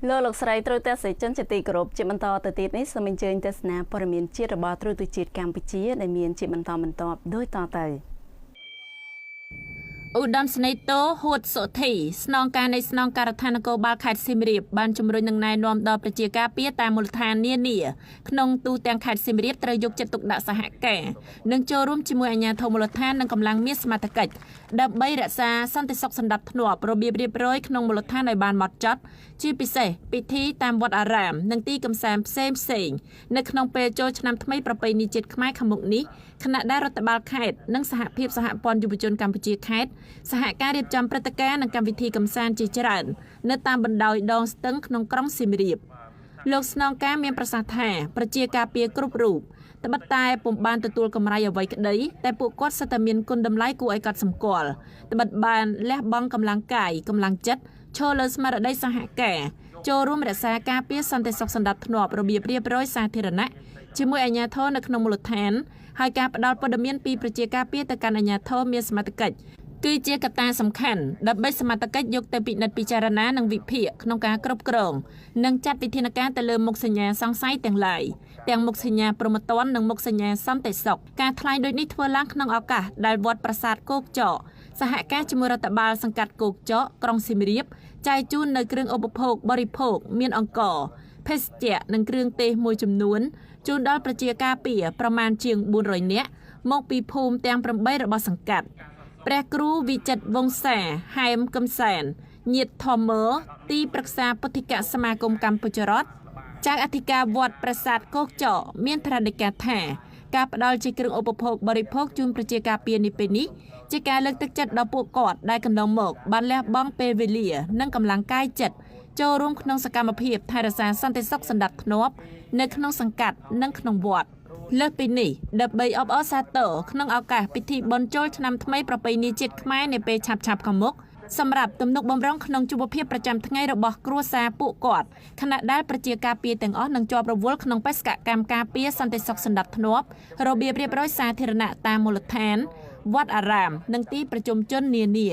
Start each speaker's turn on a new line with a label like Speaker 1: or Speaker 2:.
Speaker 1: លោកលោកស្រីត្រូវតែសេចក្ដីចិត្តទីគោរពជាបន្តទៅទៀតនេះសូមអញ្ជើញទស្សនាព័ត៌មានជាតិរបស់ទ្រទស្សន៍ជាតិកម្ពុជាដែលមានជាបន្តបន្ទាប់ដូចតទៅឧត្តមស្នេហ៍តូហួតសុធីស្នងការនៃស្នងការដ្ឋាននគរបាលខេត្តសៀមរាបបានជំរុញនឹងណែនាំដល់ប្រជាការពារតាមមូលដ្ឋាននានាក្នុងទូទាំងខេត្តសៀមរាបត្រូវយកចិត្តទុកដាក់សហការនិងចូលរួមជាមួយអាជ្ញាធរមូលដ្ឋាននិងកម្លាំងមានសមត្ថកិច្ចដើម្បីរក្សាសន្តិសុខសណ្ដាប់ធ្នាប់របៀបរៀបរយក្នុងមូលដ្ឋានឲ្យបានហ្មត់ចត់ជាពិសេសពិធីតាមវត្តអារាមនិងទីកំសាន្តផ្សេងនៅក្នុងពេលចូលឆ្នាំថ្មីប្រពៃណីជាតិខ្មែរខាងមុខនេះគណៈដែលរដ្ឋបាលខេត្តនិងសហភាពសហព័ន្ធយុវជនកម្ពុជាខេត្តសហការរៀបចំព្រឹត្តិការណ៍និងកម្មវិធីកម្សាន្តជាច្រើននៅតាមបណ្ដោយដងស្ទឹងក្នុងក្រុងសៀមរាបលោកស្នងការមានប្រសាសន៍ថាប្រជាការពារគ្រប់រូបត្បិតតែពុំបានទទួលកម្រៃអ្វីក្តីតែពួកគាត់សិតតែមានគុណតម្លៃគួរឲ្យកត់សម្គាល់ត្បិតបានលះបង់កម្លាំងកាយកម្លាំងចិត្តឈរលើស្មារតីសហការចូលរួមរក្សាការពារសន្តិសុខសណ្ដាប់ធ្នាប់របៀបរៀបរយសាធារណៈជាមួយអាជ្ញាធរនៅក្នុងមូលដ្ឋានហើយការផ្ដល់ព័ត៌មានពីប្រជាការពារទៅកាន់អាជ្ញាធរមានសមត្ថកិច្ចគឺជាកត្តាសំខាន់ដើម្បីសមត្ថកិច្ចយកទៅពិនិត្យពិចារណានិងវិភាគក្នុងការគ្រប់គ្រងនិងចាត់វិធានការទៅលើមុខសញ្ញាសង្ស័យទាំងឡាយទាំងមុខសញ្ញាព្រហ្មទណ្ឌនិងមុខសញ្ញាសន្តិសុខការថ្លែងដូចនេះធ្វើឡើងក្នុងឱកាសដែលវត្តប្រាសាទគោកចកសហការជាមួយរដ្ឋបាលសង្កាត់គោកចកក្រុងសៀមរាបចែកជូននៅគ្រឿងឧបភោគបរិភោគមានអង្ករភេសជ្ជៈនិងគ្រឿងទេសមួយចំនួនជូនដល់ប្រជាការពារប្រមាណជាង400នាក់មកពីភូមិទាំង8របស់សង្កាត់ព្រះគ្រូវិចិត្រវង្សាហែមកំសានញាតិធម្មទីប្រឹក្សាពុទ្ធិកសមាគមកម្ពុជារដ្ឋចៅអធិការវត្តប្រាសាទគោកចកមានថ្នាក់ដឹកការថាការផ្ដល់ជាគ្រឿងឧបភោគបរិភោគជូនប្រជាការពារនេះពេលនេះជាការលើកទឹកចិត្តដល់ពួកគាត់ដែលកន្លងមកបានលះបង់ពេលវេលានិងកម្លាំងកាយចិត្តចូលរួមក្នុងសកម្មភាពថែរក្សាសន្តិសុខសណ្ដាប់ធ្នាប់នៅក្នុងសង្កាត់និងក្នុងវត្តលើសពីនេះដើម្បីអបអរសាទរក្នុងឱកាសពិធីបុណ្យចូលឆ្នាំថ្មីប្រពៃណីជាតិខ្មែរនាពេលឆាប់ៗខាងមុខសម្រាប់ទំនុកបម្រុងក្នុងជីវភាពប្រចាំថ្ងៃរបស់គ្រួសារពួកគាត់ខណៈដែលប្រជាការពារទាំងអស់នឹងជាប់រវល់ក្នុងបេសកកម្មការពារសន្តិសុខសណ្ដាប់ធ្នាប់របៀបរៀបរយសាធារណៈតាមមូលដ្ឋានវត្តអារាមនិងទីប្រជុំជននានា